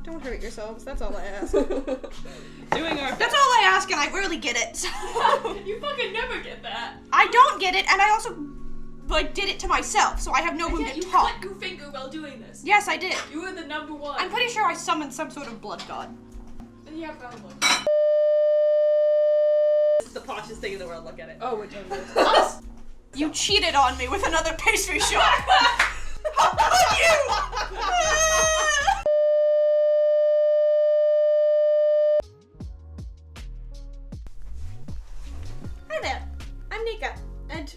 Don't hurt yourselves. That's all I ask. Doing our best. That's all I ask, and I rarely get it. So. You fucking never get that. I don't get it, and I also did it to myself, so I have no room to You talk. cut your finger while doing this. Yes, I did. You were the number one. I'm pretty sure I summoned some sort of blood god. Yeah, probably. This is the poshest thing in the world. Look at it. Oh, we're doing this. Us. You cheated on me with another pastry shop. How could you? Hi there, I'm Nika, and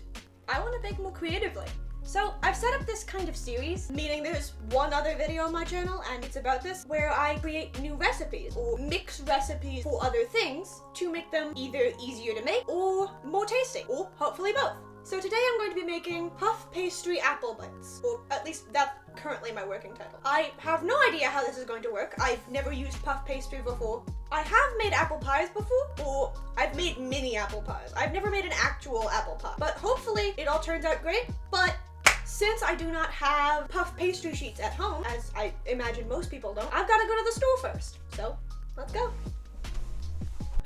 I want to bake more creatively. So I've set up this kind of series, meaning there's one other video on my channel, and it's about this, where I create new recipes, or mix recipes for other things, to make them either easier to make, or more tasty, or hopefully both. So today I'm going to be making puff pastry apple bites, or at least that's currently my working title. I have no idea how this is going to work. I've never used puff pastry before. I have made apple pies before, or I've made mini apple pies. I've never made an actual apple pie, but hopefully it all turns out great. But since I do not have puff pastry sheets at home, as I imagine most people don't, I've got to go to the store first. So let's go.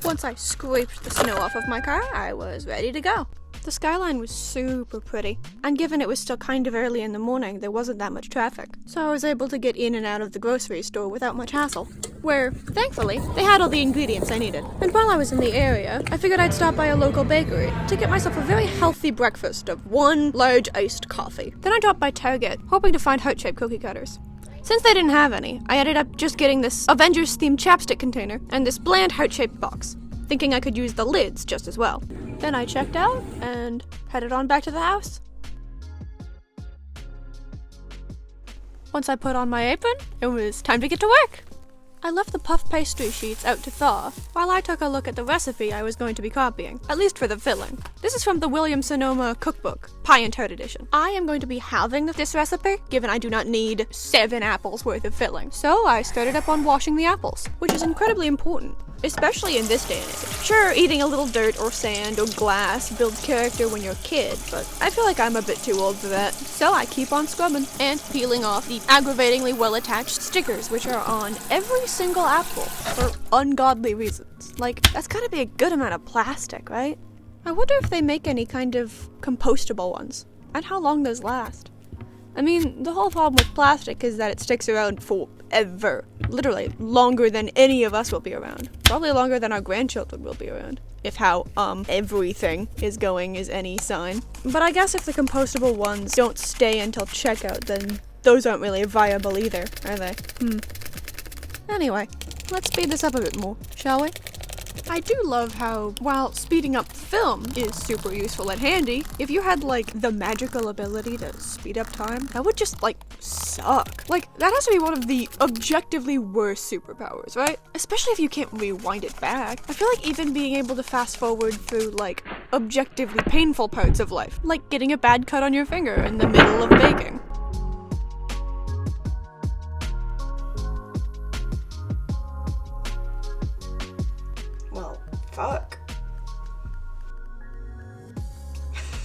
Once I scraped the snow off of my car, I was ready to go. The skyline was super pretty, and given it was still kind of early in the morning, there wasn't that much traffic, so I was able to get in and out of the grocery store without much hassle, where, thankfully, they had all the ingredients I needed. And while I was in the area, I figured I'd stop by a local bakery to get myself a very healthy breakfast of one large iced coffee. Then I dropped by Target, hoping to find heart-shaped cookie cutters. Since they didn't have any, I ended up just getting this Avengers-themed chapstick container and this bland heart-shaped box, thinking I could use the lids just as well. Then I checked out and headed on back to the house. Once I put on my apron, it was time to get to work. I left the puff pastry sheets out to thaw while I took a look at the recipe I was going to be copying, at least for the filling. This is from the Williams-Sonoma cookbook, Pie and Tart edition. I am going to be halving this recipe, given I do not need 7 apples worth of filling. So I started up on washing the apples, which is incredibly important, especially in this day and age. Sure, eating a little dirt or sand or glass builds character when you're a kid, but I feel like I'm a bit too old for that. So I keep on scrubbing and peeling off the aggravatingly well-attached stickers which are on every single apple for ungodly reasons. Like, that's gotta be a good amount of plastic, right? I wonder if they make any kind of compostable ones, and how long those last. I mean, the whole problem with plastic is that it sticks around forever. Literally, longer than any of us will be around. Probably longer than our grandchildren will be around. If how, everything is going is any sign. But I guess if the compostable ones don't stay until checkout, then those aren't really viable either, are they? Anyway, let's speed this up a bit more, shall we? I do love how, while speeding up film is super useful and handy, if you had, like, the magical ability to speed up time, that would just, like, suck. Like, that has to be one of the objectively worst superpowers, right? Especially if you can't rewind it back. I feel like even being able to fast forward through, like, objectively painful parts of life, like getting a bad cut on your finger in the middle of baking. Fuck.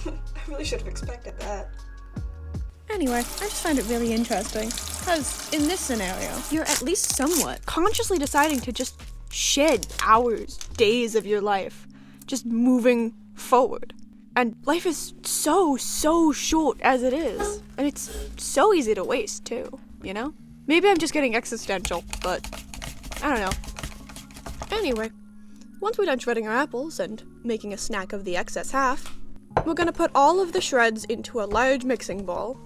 I really should have expected that. Anyway, I just find it really interesting, because in this scenario, you're at least somewhat consciously deciding to just shed hours, days of your life, just moving forward. And life is so short as it is, and it's so easy to waste too, you know? Maybe I'm just getting existential, but I don't know. Anyway, once we're done shredding our apples and making a snack of the excess half, we're gonna put all of the shreds into a large mixing bowl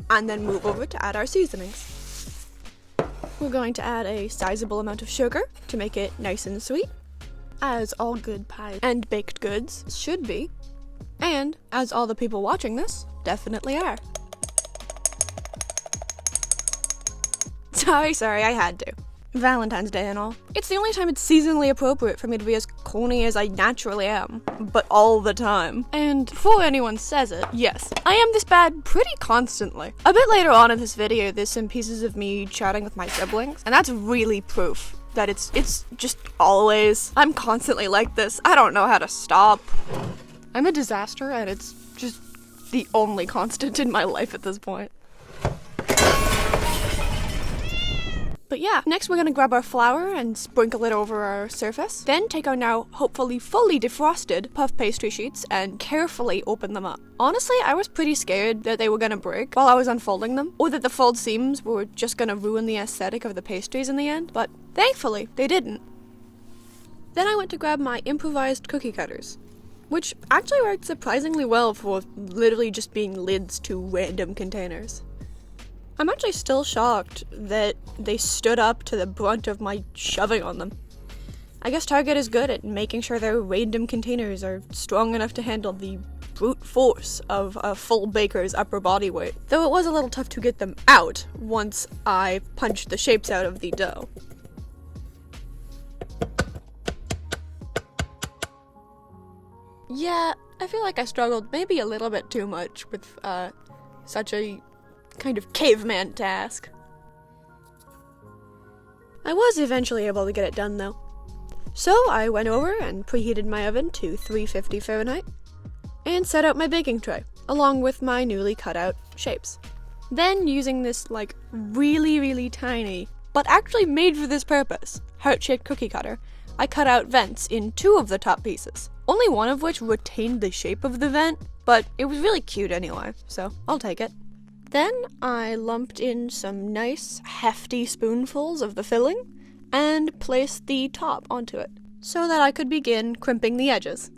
and then move over to add our seasonings. We're going to add a sizable amount of sugar to make it nice and sweet, as all good pies and baked goods should be, and as all the people watching this definitely are. Sorry, I had to. Valentine's Day and all. It's the only time it's seasonally appropriate for me to be as corny as I naturally am, but all the time. And before anyone says it, yes, I am this bad pretty constantly. A bit later on in this video, there's some pieces of me chatting with my siblings, and that's really proof that it's just always, I'm constantly like this. I don't know how to stop. I'm a disaster, and it's just the only constant in my life at this point. But yeah, next we're gonna grab our flour and sprinkle it over our surface. Then take our now hopefully fully defrosted puff pastry sheets and carefully open them up. Honestly, I was pretty scared that they were gonna break while I was unfolding them, or that the fold seams were just gonna ruin the aesthetic of the pastries in the end, but thankfully they didn't. Then I went to grab my improvised cookie cutters, which actually worked surprisingly well for literally just being lids to random containers. I'm actually still shocked that they stood up to the brunt of my shoving on them. I guess Target is good at making sure their random containers are strong enough to handle the brute force of a full baker's upper body weight, though it was a little tough to get them out once I punched the shapes out of the dough. Yeah, I feel like I struggled maybe a little bit too much with such a kind of caveman task. I was eventually able to get it done though. So I went over and preheated my oven to 350 Fahrenheit and set out my baking tray along with my newly cut out shapes. Then using this like really tiny, but actually made for this purpose, heart-shaped cookie cutter, I cut out vents in 2 of the top pieces, only one of which retained the shape of the vent, but it was really cute anyway, so I'll take it. Then I lumped in some nice, hefty spoonfuls of the filling and placed the top onto it so that I could begin crimping the edges.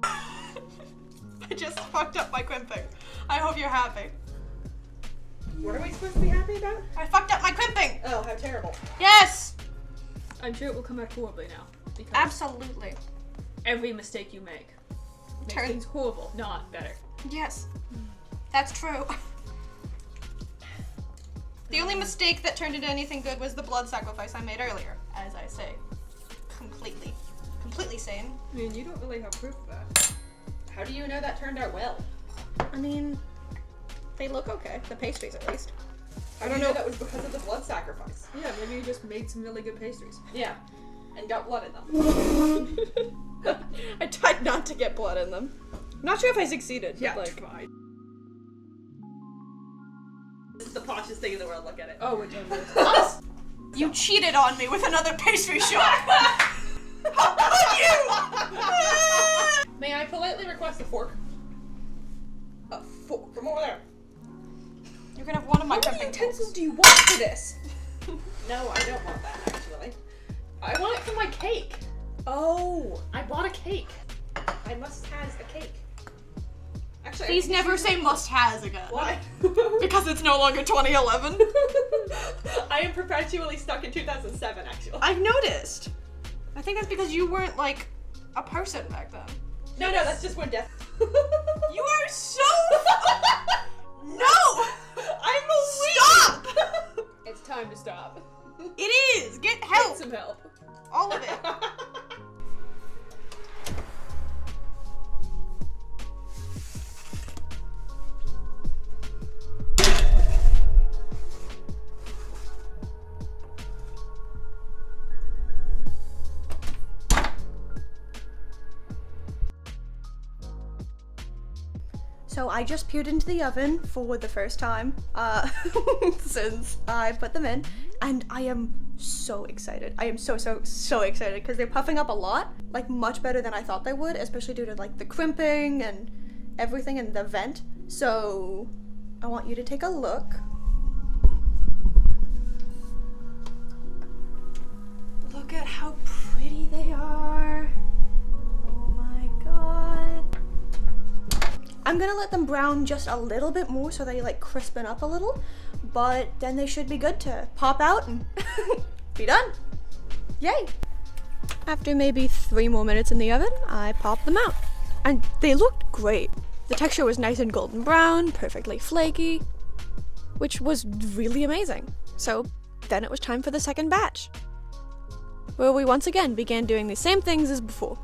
I just fucked up my crimping. I hope you're happy. What are we supposed to be happy about? I fucked up my crimping! Oh, how terrible. Yes! I'm sure it will come out horribly now. Because Absolutely. every mistake you make makes Turn- things horrible, not better. Yes. That's true. The only mistake that turned into anything good was the blood sacrifice I made earlier, as I say. Completely sane. I mean, you don't really have proof of that. How do you know that turned out well? I mean, they look okay. The pastries, at least. I don't know that was because of the blood sacrifice. Yeah, maybe you just made some really good pastries. Yeah, and got blood in them. I tried not to get blood in them. I'm not sure if I succeeded. Yeah, but, like, fine. This is the poshest thing in the world. Look at it. Oh, we're done with this. us! You cheated on me with another pastry shop. How could you? May I politely request a fork? A fork from over there. You can have one of my How many crimping utensils tools. do you want for this? No, I don't want that actually. I want it for my cake. Oh, I bought a cake. I must has a cake. Actually, Please never say must-has again. Why? Because it's no longer 2011. I am perpetually stuck in 2007, actually. I've noticed. I think that's because you weren't, like, a person back then. No, that's just when death. You are so... No! I'm Stop! It's time to stop. It is! Get Get help! some help. All of it. So I just peered into the oven for the first time since I put them in, and I am so excited. I am so excited because they're puffing up a lot, like much better than I thought they would, especially due to like the crimping and everything in the vent. So I want you to take a look. Look at how pretty they are. Oh my god. I'm gonna let them brown just a little bit more so they like crispen up a little, but then they should be good to pop out and be done. Yay! After maybe 3 more minutes in the oven, I popped them out. And they looked great. The texture was nice and golden brown, perfectly flaky, which was really amazing. So then it was time for the second batch, where we once again began doing the same things as before.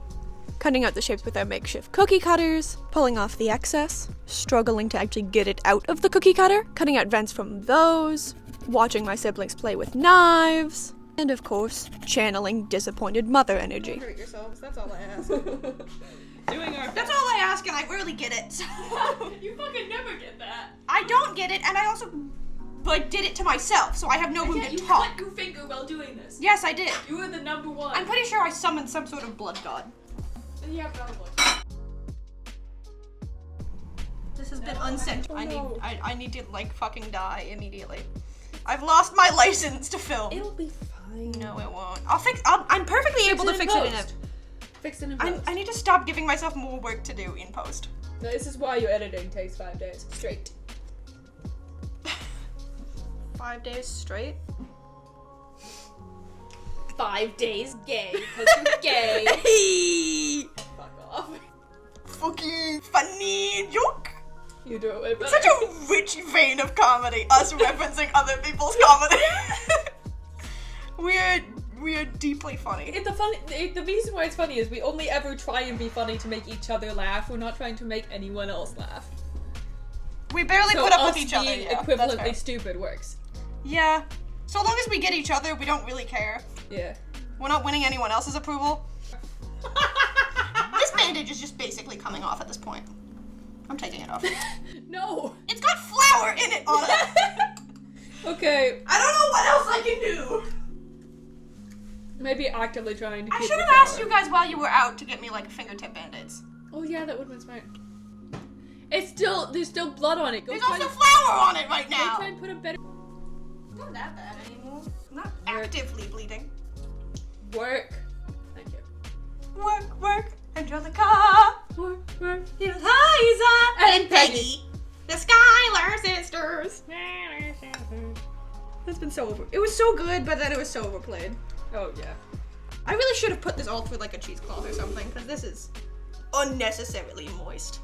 Cutting out the shapes with our makeshift cookie cutters, pulling off the excess, struggling to actually get it out of the cookie cutter, cutting out vents from those, watching my siblings play with knives, And of course, channeling disappointed mother energy. Hurt yourselves, that's all I ask. Doing our That's best. all I ask, and I rarely get it. So You fucking never get that. I don't get it, and I also like did it to myself, so I have no room Yeah, to you talk. cut your finger while doing this. Yes, I did. You were the number one. I'm pretty sure I summoned some sort of blood god. Yeah, probably. This has been No. uncensored. Oh, no. I need to like fucking die immediately. I've lost my license to film. It'll be fine. No, it won't. I'm perfectly able to fix it in it. Fix it in post. I need to stop giving myself more work to do in post. No, this is why your editing takes 5 days straight. 5 days straight. 5 days gay, because you're gay. Hey! Fuck off. Fucking funny joke. You do it way better. Such a rich vein of comedy. Us referencing other people's comedy. We're deeply funny. The reason why it's funny is we only ever try and be funny to make each other laugh. We're not trying to make anyone else laugh. We barely So put up us with each other. being Yeah, that's equivalently fair. stupid works. Yeah. So long as we get each other, we don't really care. Yeah. We're not winning anyone else's approval. This bandage is just basically coming off at this point. I'm taking it off. No. It's got flour in it, Anna. Okay. I don't know what else I can do. Maybe actively trying to keep I should the have asked power. you guys while you were out to get me like fingertip band-aids. Oh yeah, that would've been smart. There's still blood on it. Go There's try also and- flour on it right Go now. try and put a better Not that bad anymore. I'm not actively bleeding. work. Thank you. Work, Angelica, Work. Eliza, And Peggy. the Skylar sisters. That's been so over. It was so good, but then it was so overplayed. Oh yeah. I really should have put this all through like a cheesecloth or something, because this is unnecessarily moist.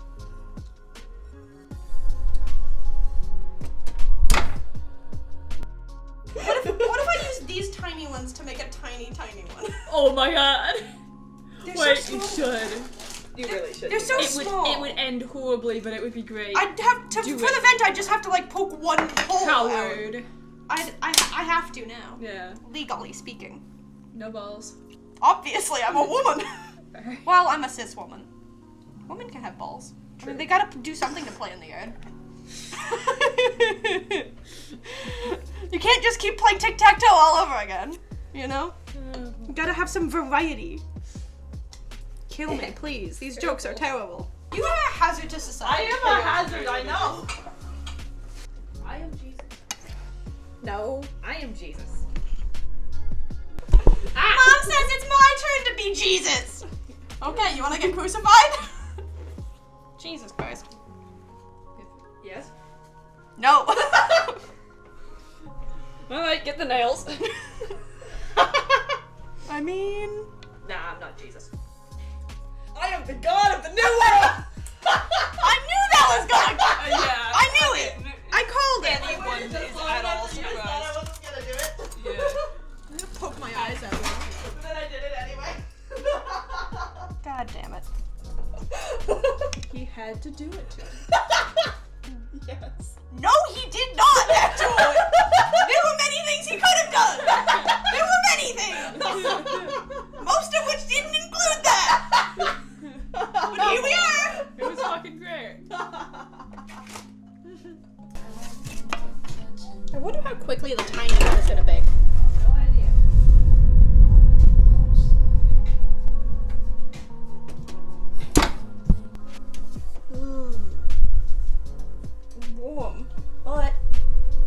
What if I use these tiny ones to make a tiny one? Oh my god. They're Wait, so you small. should. You really should. They're so it small. It would end horribly, but it would be great. I'd have to Do for it. the vent. I just have to like poke one hole out. Coward. I have to now. Yeah. Legally speaking. No balls. Obviously, I'm a woman. Well, I'm a cis woman. Women can have balls. I mean, they gotta do something to play in the yard. You can't just keep playing tic-tac-toe all over again, you know? You gotta have some variety. Kill me, please. These jokes are terrible. You are a hazard to society. I know. I am Jesus. No, I am Jesus. Mom says it's my turn to be Jesus. Okay, you wanna get crucified? Jesus Christ. Yes. No. Alright, get the nails. I mean... Nah, I'm not Jesus. I am the god of the new world! I knew that was gonna... Yeah. I knew it! I called it! Anyone is at all surprised. I wasn't gonna do it. Yeah. I'm gonna poke my eyes out. But then I did it anyway. God damn it. He had to do it to him. Yes. No, he did not, actually! There were many things he could have done! There were many things! Most of which didn't include that! But here we are! It was fucking great. I wonder how quickly the tiny one is gonna bake. No idea. Warm. But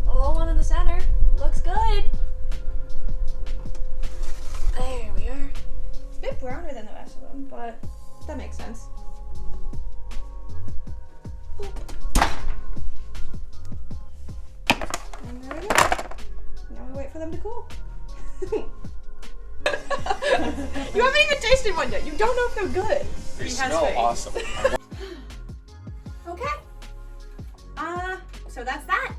the little one in the center looks good. There we are. It's a bit browner than the rest of them, but that makes sense. And there we go. Now we wait for them to cool. You haven't even tasted one yet. You don't know if they're good. They has smell faith. awesome. Okay. So that's that.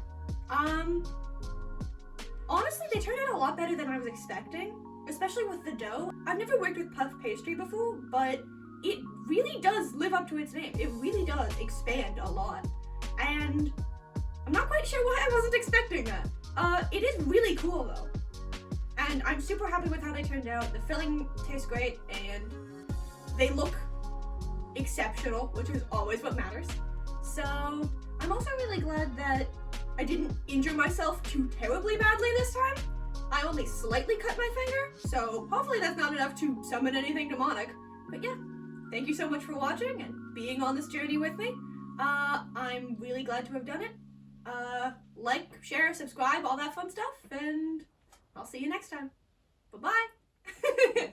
Honestly, they turned out a lot better than I was expecting, especially with the dough. I've never worked with puff pastry before, but it really does live up to its name. It really does expand a lot. And I'm not quite sure why I wasn't expecting that. It is really cool though. and I'm super happy with how they turned out. The filling tastes great, and they look exceptional, which is always what matters. So I'm also really glad that I didn't injure myself too terribly badly this time. I only slightly cut my finger, so hopefully that's not enough to summon anything demonic. But yeah, thank you so much for watching and being on this journey with me. I'm really glad to have done it. Like, share, subscribe, all that fun stuff, and I'll see you next time. Bye-bye!